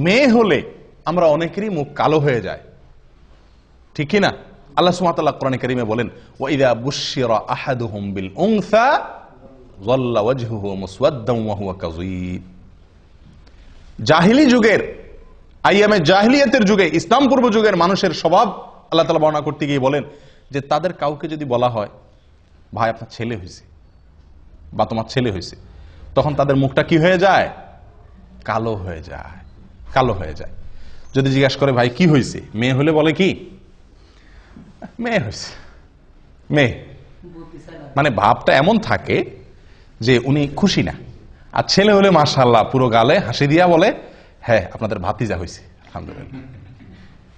মেয়ে হলে আমরা অনেকেরই মুখ কালো হয়ে যায়, ঠিক কি না? আল্লাহ সুবহানাহু ওয়া তাআলা কোরআনে কারীমে বলেন, ওয়া ইযা বুশশিরা আহাদুহুম বিল উনসা যাল্লা ওয়াজহুহু মুসওয়াদ্দান ওয়া হুয়া কাযীব। জাহিলি যুগের, আইয়ামে জাহিলিয়াতের যুগে, ইসলাম পূর্ব যুগের মানুষের স্বভাব আল্লাহ তাআলা বর্ণনা করতে গিয়ে বলেন যে তাদের কাউকে যদি বলা হয়, ভাই আপনার ছেলে হয়েছে বা তোমার ছেলে হয়েছে, তখন তাদের মুখটা কি হয়ে যায়? কালো হয়ে যায়, কালো হয়ে যায়। যদি জিজ্ঞাসা করে ভাই কি হয়েছে, মেয়ে হলে বলে কি মেয়ে হয়েছে, মেয়ে। মানে ভাবটা এমন থাকে যে উনি খুশি না। আর ছেলে হলে মাশাআল্লাহ পুরো গালে হাসি দিয়া বলে, হ্যাঁ আপনাদের ভাতিজা হয়েছে, আলহামদুলিল্লাহ।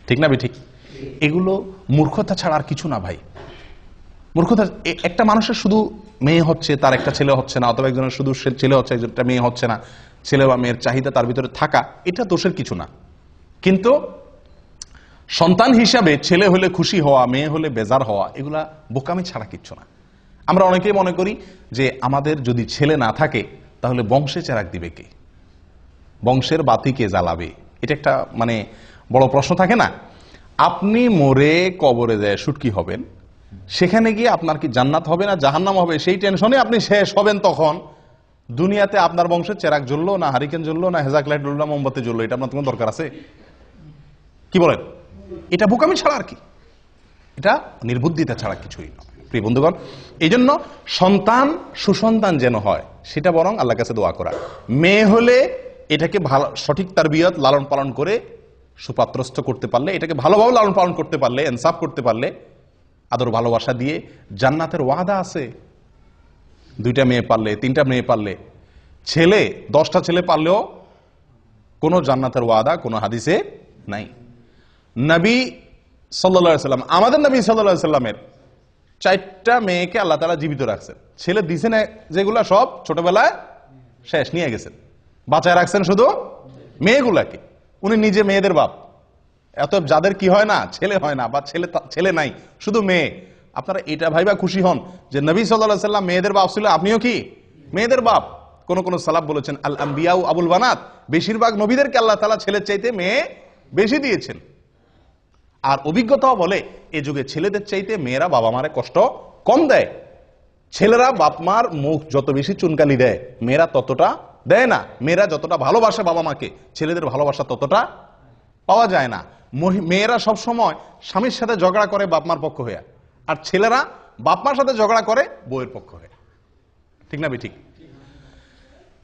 ঠিক না ঠিক? এগুলো মূর্খতা ছাড়া আর কিছু না ভাই। মূর্খতা। একটা মানুষের শুধু মেয়ে হচ্ছে, তার একটা ছেলে হচ্ছে না, অথবা একজনের শুধু ছেলে হচ্ছে, একজনটা মেয়ে হচ্ছে না, ছেলে বা মেয়ের চাহিদা তার ভিতরে থাকা, এটা দোষের কিছু না। কিন্তু সন্তান হিসাবে ছেলে হলে খুশি হওয়া, মেয়ে হলে বেজার হওয়া, এগুলা বোকামি ছাড়া কিচ্ছু না। আমরা অনেকেই মনে করি যে আমাদের যদি ছেলে না থাকে তাহলে বংশে চেরাগ দিবে কে, বংশের বাতি কে জ্বালাবে? এটা একটা মানে বড় প্রশ্ন থাকে না? আপনি মরে কবরে যায় শুটকি হবেন, সেখানে গিয়ে আপনার কি জান্নাত হবে না জাহান্নাম হবে, সেই টেনশনে আপনি শেষ হবেন। তখন দুনিয়াতে আপনার বংশের চেরাগ জ্বললো না, হারিকেন জ্বললো না, হেজাক লাইট জ্বললো না, মোমবাতি জ্বললো, এটা আপনার কোনো দরকার আছে? কি বলেন? এটা বোকামি ছাড়া আর কি, এটা নির্বুদ্ধিতা ছাড়া কিছুই নয় প্রিয় বন্ধুগণ। এই জন্য সন্তান সুসন্তান যেন হয়, সেটা বরং আল্লাহর কাছে দোয়া করা। মেয়ে হলে এটাকে ভালো, সঠিক তারবিয়ত, লালন পালন করে সুপাত্রস্থ করতে পারলে, এটাকে ভালোভাবে লালন পালন করতে পারলে, ইনসাফ করতে পারলে, আদর ভালোবাসা দিয়ে, জান্নাতের ওয়াদা আছে। 2টা মেয়ে পারলে, 3টা মেয়ে পারলে, ছেলে 10টা ছেলে পারলেও কোনো জান্নাতের ওয়াদা কোনো হাদিসে নাই। নবী সাল্লাল্লাহু আলাইহি সাল্লাম, আমাদের নবী সাল্লাল্লাহু আলাইহি সাল্লামের 4টা মেয়েকে আল্লাহ তাআলা জীবিত রাখছেন। ছেলে দিছেন যেগুলা সব ছোটবেলায় শেষ নিয়ে গেছেন, বাঁচায় রাখছেন শুধু মেয়েগুলাকে। উনি নিজে মেয়েদের বাপ। অতএব যাদের কি হয় না, ছেলে হয় না বা ছেলে নাই, শুধু মেয়ে, আপনারা এটা ভাইবা খুশি হন যে নবী সাল্লাল্লাহু আলাইহি সাল্লাম মেয়েদের বাপ ছিল, আপনিও কি মেয়েদের বাপ। কোন সালাফ বলেছেন আল আম্বিয়াউ আবুল বানাত, বেশিরভাগ নবীদেরকে আল্লাহ তাআলা ছেলের চাইতে মেয়ে বেশি দিয়েছেন। আর অভিজ্ঞতাও বলে এই যুগে ছেলেদের চাইতে মেয়েরা বাবা মারে কষ্ট কম দেয়। ছেলেরা বাপ মার মুখ যত বেশি চুনকালি দেয়, মেয়েরা ততটা দেয় না। মেয়েরা যতটা ভালোবাসে বাবা মাকে, ছেলেদের ভালোবাসা ততটা পাওয়া যায় না। মেয়েরা সব সময় স্বামীর সাথে ঝগড়া করে বাপ মার পক্ষ হয়ে, আর ছেলেরা বাপ মার সাথে ঝগড়া করে বউয়ের পক্ষ হয়ে। ঠিক না ঠিক?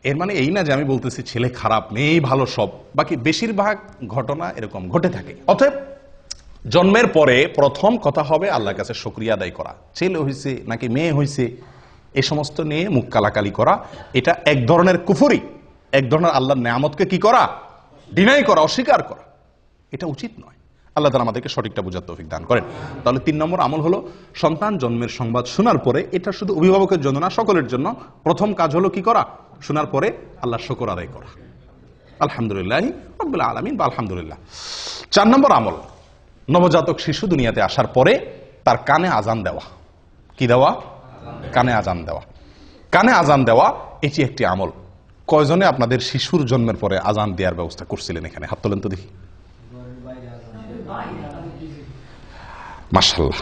এর মানে এই না যে আমি বলতেছি ছেলে খারাপ মেয়েই ভালো সব, বাকি বেশিরভাগ ঘটনা এরকম ঘটে থাকে। অতএব জন্মের পরে প্রথম কথা হবে আল্লাহর কাছে শুকরিয়া আদায় করা। ছেলে হয়েছে নাকি মেয়ে হয়েছে এ সমস্ত নিয়ে মুখ কালাকালি করা, এটা এক ধরনের কুফরি, এক ধরনের আল্লাহর নেয়ামতকে কি করা, ডিনাই করা, অস্বীকার করা। এটা উচিত নয়। আল্লাহ তাআলা আমাদেরকে সঠিকটা বোঝার তৌফিক দান করেন। তাহলে 3 নম্বর আমল হলো সন্তান জন্মের সংবাদ শোনার পরে, এটা শুধু অভিভাবকের জন্য না, সকলের জন্য প্রথম কাজ হলো কি করা, শোনার পরে আল্লাহর শুকর আদায় করা, আলহামদুলিল্লাহি রাব্বিল আলামিন বা আলহামদুলিল্লাহ। 4 নম্বর আমল, নবজাতক শিশু দুনিয়াতে আসার পরে তার কানে আজান দেওয়া। কি দেওয়া? কানে আজান দেওয়া। কানে আজান দেওয়া এটি একটি আমল। কয়জনে আপনাদের শিশুর জন্মের পরে আজান দেওয়ার ব্যবস্থা করছিলেন এখানে? হাত তোলেন তো দেখি। মাশাআল্লাহ।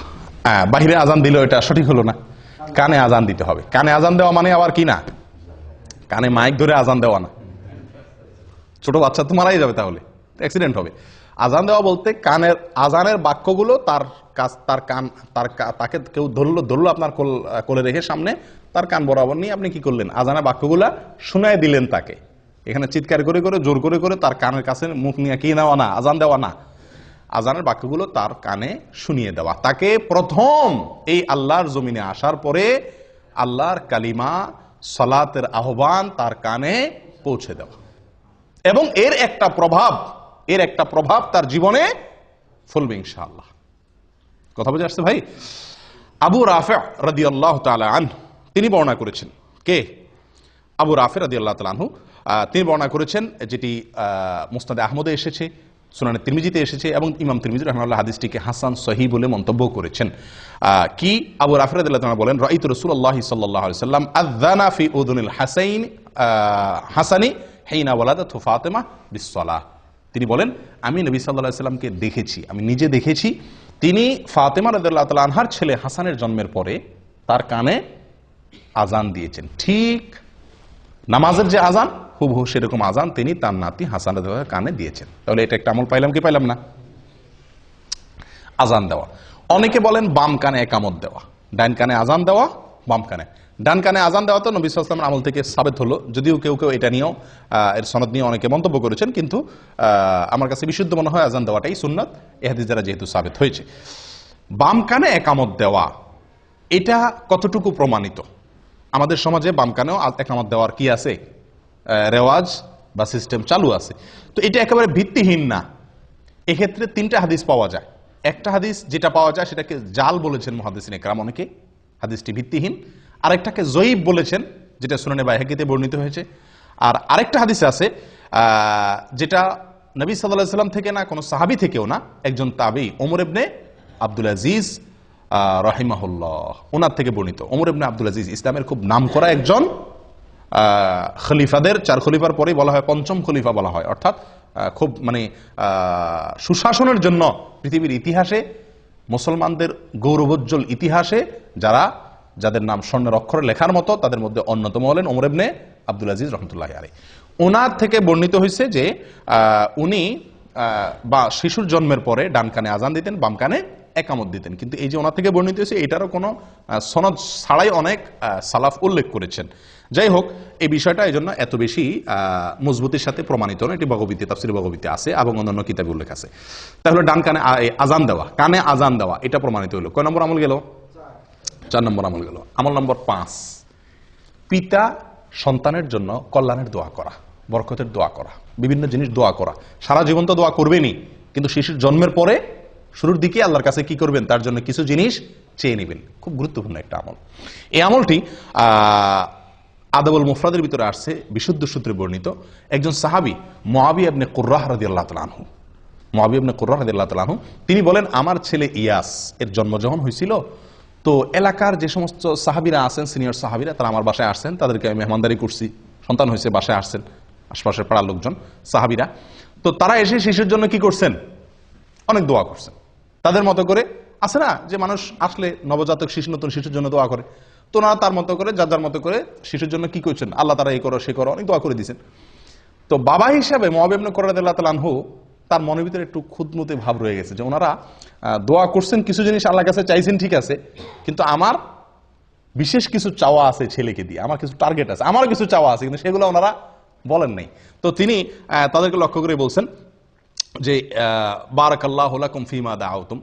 বাহিরে আজান দিলে এটা সঠিক হলো না, কানে আজান দিতে হবে। কানে আজান দেওয়া মানে আবার কি না, কানে মাইক ধরে আজান দেওয়া না। ছোট বাচ্চা তো মারাই যাবে, তাহলে অ্যাক্সিডেন্ট হবে। আজান দেওয়া বলতে কানের আজানের বাক্যগুলো তাকে কেউ ধরলো আপনার কোলে রেখে সামনে, তার কান বরাবর নিয়ে আপনি কি করলেন, আজানের বাক্যগুলা শুনায় দিলেন তাকে। এখানে চিৎকার করে করে জোর করে করে তার কানের কাছে মুখ নিয়ে কি নেওয়া না, আজান দেওয়া না। আজানের বাক্যগুলো তার কানে শুনিয়ে দেওয়া। তাকে প্রথম এই আল্লাহর জমিনে আসার পরে আল্লাহর কালিমা, সালাতের আহ্বান তার কানে পৌঁছে দেওয়া, এবং এর একটা প্রভাব তার জীবনে ফলবে ইনশাআল্লাহ। কথা বুঝে আসছে ভাই? আবু রাফি রাদিয়াল্লাহু তাআলা আনহু তিনি বর্ণনা করেছেন। কে? আবু রাফি রাদিয়াল্লাহু তাআলা আনহু। তিনি বর্ণনা করেছেন, যেটি মুসনাদে আহমদে এসেছে, সুনানে তিরমিজিতে এসেছে, এবং ইমাম তিরমিজি রাহিমাহুল্লাহ হাদিসটিকে হাসান সহিহ বলে মন্তব্য করেছেন। কি আবু রাফি রাদিয়াল্লাহু তাআলা বলেন, রাআইতু রাসূলুল্লাহ সাল্লাল্লাহু আলাইহি ওয়াসাল্লাম আযানা ফি উযুনিল হাসানি হিনা ওয়ালাদাতহু ফাতিমা বিস-সালাহ। তিনি বলেন, আমি নবী সাল্লাল্লাহু আলাইহি সাল্লামকে দেখেছি, আমি নিজে দেখেছি, তিনি ফাতেমা রাদিয়াল্লাহু তাআলা আনহার ছেলে হাসানের জন্মের পরে তার কানে আজান দিয়েছেন। ঠিক নামাজের যে আজান হুবহু সেরকম আজান তিনি তার নাতি হাসান রাদিয়াল্লাহু কানে দিয়েছেন। তাহলে এটা একটা আমল পাইলাম কি পাইলাম না? আজান দেওয়া। অনেকে বলেন বাম কানে একামত দেওয়া, ডান কানে আজান দেওয়া, বাম কানে। ডান কানে আজান দেওয়া তো নবী সাল্লাল্লাহু আলাইহি ওয়াসাল্লামের আমল থেকে সাবিত হলো, যদিও কেউ কেউ এটা নিয়েও এর সনদ নিয়ে অনেকে মন্তব্য করেছেন, কিন্তু আমার কাছে বিশুদ্ধ মনে হয় আজান দেওয়াটাই সুন্নাত, এই হাদিস দ্বারা যেহেতু সাবিত হয়েছে। বাম কানে একামত দেওয়া এটা কতটুকু প্রমাণিত? আমাদের সমাজে বাম কানেও একামত দেওয়ার কি আছে, রেওয়াজ বা সিস্টেম চালু আছে। তো এটা একেবারে ভিত্তিহীন না। এক্ষেত্রে তিনটা হাদিস পাওয়া যায়। একটা হাদিস যেটা পাওয়া যায় সেটাকে জাল বলেছেন মুহাদ্দিসিনে কেরাম অনেকে, হাদিসটি ভিত্তিহীন। আরেকটাকে জয়ীব বলেছেন, যেটা সুনানে বাইহাকিতে বর্ণিত হয়েছে। আর আরেকটা হাদিস আছে যেটা নবী সাল্লাল্লাহু আলাইহি ওয়াসাল্লাম থেকে না, কোনো সাহাবী থেকেও না, একজন তাবী ওমর ইবনে আব্দুল আজিজ রাহিমাহুল্লাহ ওনার থেকে বর্ণিত। ওমর ইবনে আব্দুল আজিজ ইসলামের খুব নামকরা একজন খলিফাদের, 4 খলিফার পরেই বলা হয় পঞ্চম খলিফা বলা হয়, অর্থাৎ খুব মানে সুশাসনের জন্য পৃথিবীর ইতিহাসে, মুসলমানদের গৌরবোজ্জ্বল ইতিহাসে যাদের নাম স্বর্ণের অক্ষরে লেখার মতো, তাদের মধ্যে অন্যতম হলেন ওমর ইবনে আব্দুল আজিজ রহমতুল্লাহি আলাইহি। ওনার থেকে বর্ণিত হয়েছে যে উনি বা শিশুর জন্মের পরে ডান কানে আজান দিতেন, বাম কানে একামত দিতেন। কিন্তু এই যে ওনার থেকে বর্ণিত হয়েছে, এটারও কোনো সনদ ছাড়াই অনেক সালাফ উল্লেখ করেছেন। যাই হোক, এই বিষয়টা এই জন্য এত বেশি মজবুতির সাথে প্রমাণিত নয়। এটি বগবীতে, তাফসীর বগবীতে আছে এবং অন্যান্য কিতাবে উল্লেখ আছে। তাহলে ডান কানে আজান দেওয়া, কানে আজান দেওয়া, এটা প্রমাণিত হলো। কয় নম্বর আমল গেল? 4 নম্বর আমল গেল। আমল নম্বর 5, পিতা সন্তানের জন্য কল্যাণের দোয়া করা, বরকতের দোয়া করা, বিভিন্ন জিনিস দোয়া করা। সারা জীবন তো দোয়া করবেনই, কিন্তু শিশুর জন্মের পরে শুরুর দিকে আল্লাহর কাছে কি করবেন, তার জন্য কিছু জিনিস চেয়ে নেবেন। খুব গুরুত্বপূর্ণ একটা আমল। এই আমলটি আদাবুল মুফরাদের ভিতরে আসছে, বিশুদ্ধ সূত্রে বর্ণিত। একজন সাহাবী মুআবিয়া ইবনে কুররাহ রাদিয়াল্লাহু তাআলা আনহু, মুআবিয়া ইবনে কুররাহ রাদিয়াল্লাহু তাআলা আনহু, তিনি বলেন, আমার ছেলে ইয়াস এর জন্ম যখন হয়েছিল, তো এলাকার যে সমস্ত সাহাবীরা আছেন, সিনিয়র সাহাবীরা, তারা আমার বাসায় আসছেন, তাদেরকে আমি মেহমানদারি করছি। সন্তান হয়েছে, বাসায় আসছেন আশপাশের পাড়ার লোকজন, সাহাবীরা। তো তারা এসে শিশুর জন্য কি করছেন, অনেক দোয়া করছেন তাদের মতো করে। আছে না যে মানুষ আসলে নবজাতক শিশু, নতুন শিশুর জন্য দোয়া করে, তো ওনারা তার মতো করে, যার মতো করে শিশুর জন্য কি করছেন, আল্লাহ তারা এই করো সে করো, অনেক দোয়া করে দিয়েছেন। তো বাবা হিসাবে মুআবিয়া ইবনে কুররাহ রাদিয়াল্লাহু তাআলা আনহু, তার মনের ভিতরে একটু খুঁতমুতে ভাব রয়ে গেছে যে ওনারা দোয়া করছেন, কিছু জিনিস আল্লাহর কাছে চাইছেন, ঠিক আছে, কিন্তু আমার বিশেষ কিছু চাওয়া আছে ছেলেকে দিয়ে, আমার কিছু টার্গেট আছে, আমার কিছু চাওয়া আছে, কিন্তু সেগুলো ওনারা বলেন নাই। তো তিনি তাদেরকে লক্ষ্য করে বলছেন যে বারাকাল্লাহু লাকুম ফীমা দাআউতুম,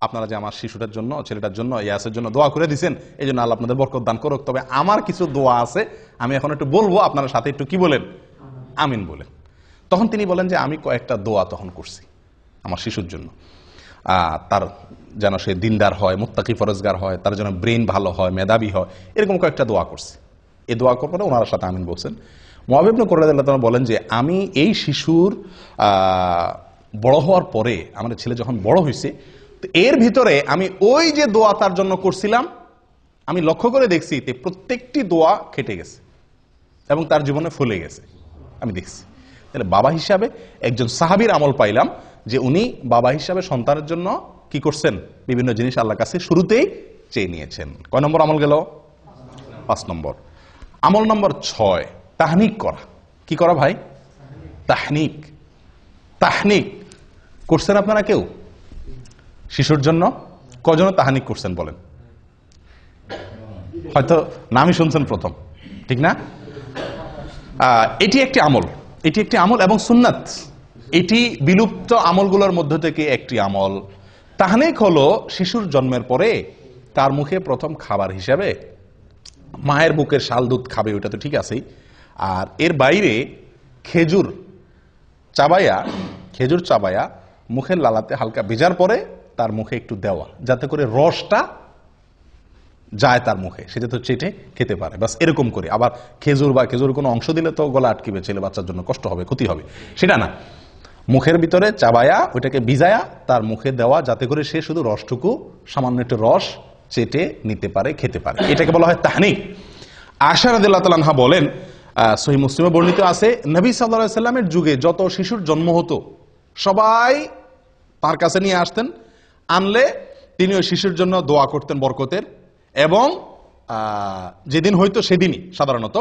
আপনারা যে আমার শিশুটার জন্য, ছেলেটার জন্য, ইয়াসের জন্য দোয়া করে দিয়েছেন, এই জন্য আল্লাহ আপনাদের বরকত দান করুক। তবে আমার কিছু দোয়া আছে, আমি এখন একটু বলবো, আপনারা সাথে একটু কি বলেন, আমিন বলেন। তখন তিনি বলেন যে আমি কয়েকটা দোয়া তখন করছি আমার শিশুর জন্য, তার যেন সে দিনদার হয়, মুত্তাকি ফরজগার হয়, তার যেন ব্রেন ভালো হয়, মেধাবী হয়, এরকম কয়েকটা দোয়া করছি। এই দোয়া করার পরে ওনার সাথে আমিন বলছেন। মুআবিয়া ইবনে কুররাহ রাদিয়াল্লাহু তাআলা বলেন যে আমি এই শিশুর বড় হওয়ার পরে, আমাদের ছেলে যখন বড় হয়েছে, তো এর ভিতরে আমি ওই যে দোয়া তার জন্য করছিলাম, আমি লক্ষ্য করে দেখছি যে প্রত্যেকটি দোয়া খেটে গেছে এবং তার জীবনে ফলে গেছে, আমি দেখছি। তাহলে বাবা হিসাবে একজন সাহাবীর আমল পাইলাম যে উনি বাবা হিসাবে সন্তানের জন্য কি করছেন, বিভিন্ন জিনিস আল্লাহর কাছে শুরুতেই চেয়ে নিয়েছেন। কয় নম্বর আমল গেল? 5 নম্বর। আমল নম্বর 6, তাহনিক করা। কি করা ভাই? তাহনিক। তাহনিক করছেন আপনারা কেউ শিশুর জন্য? কজন তাহনিক করছেন বলেন? হয়তো নামই শুনছেন প্রথম, ঠিক না? এটি একটি আমল, এটি একটি আমল এবং সুন্নাত। এটি বিলুপ্ত আমলগুলোর মধ্য থেকে একটি আমল। তাহনিক হলো শিশুর জন্মের পরে তার মুখে প্রথম খাবার হিসাবে মায়ের বুকের শাল দুধ খাবে, ওটা তো ঠিক আছেই। আর এর বাইরে খেজুর চাবায়া মুখের লালাতে হালকা ভেজার পরে তার মুখে একটু দেওয়া, যাতে করে রসটা যায় তার মুখে, সে যাতে চেটে খেতে পারে, বাস এরকম করে। আবার খেজুর বা খেজুর কোনো অংশ দিলে তো গলা আটকিবে, ছেলে বাচ্চার জন্য কষ্ট হবে, ক্ষতি হবে, সেটা না। মুখের ভিতরে চাবায়া ওইটাকে ভিজায়া তার মুখে দেওয়া, যাতে করে সে শুধু রসটুকু, সামান্য একটু রস চেটে নিতে পারে, খেতে পারে। এটাকে বলা হয় তাহনিক। আয়েশা রাদিয়াল্লাহু তাআলা আনহা বলেন, সহিহ মুসলিমে বর্ণিত আছে, নবী সাল্লাল্লাহু আলাইহি সাল্লামের যুগে যত শিশুর জন্ম হতো সবাই তার কাছে নিয়ে আসতেন, আনলে তিনি ওই শিশুর জন্য দোয়া করতেন বরকতের, এবং যেদিন হয়তো সেদিনই সাধারণত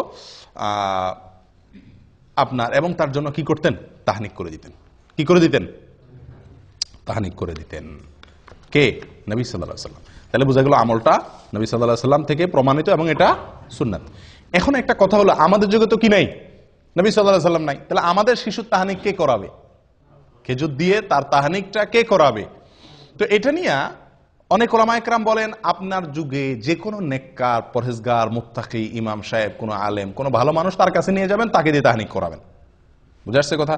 আপনার, এবং তার জন্য কি করতেন, তাহনিক করে দিতেন। কি করে দিতেন? তাহনিক করে দিতেন। কে? নবী সাল্লাল্লাহু আলাইহি ওয়াসাল্লাম। তাহলে বোঝা গেল আমলটা নবী সাল্লাল্লাহু আলাইহি ওয়াসাল্লাম থেকে প্রমাণিত, এবং এটা সুন্নাত। এখন একটা কথা হলো, আমাদের যুগে তো কি নাই, নবী সাল্লাল্লাহু আলাইহি ওয়াসাল্লাম নাই, তাহলে আমাদের শিশুর তাহনিক কে করাবে? খেজুর দিয়ে তার তাহনিকটা কে করাবে? তো এটা নিয়ে অনেক উলামায়ে কেরাম বলেন, আপনার যুগে যে কোনো নেককার, পরহেজগার, মুত্তাকি, ইমাম সাহেব, কোনো আলেম, কোনো ভালো মানুষ তার কাছে নিয়ে যাবেন, তাকে দিয়ে তাহনিক করাবেন। বুঝে আসছে কথা?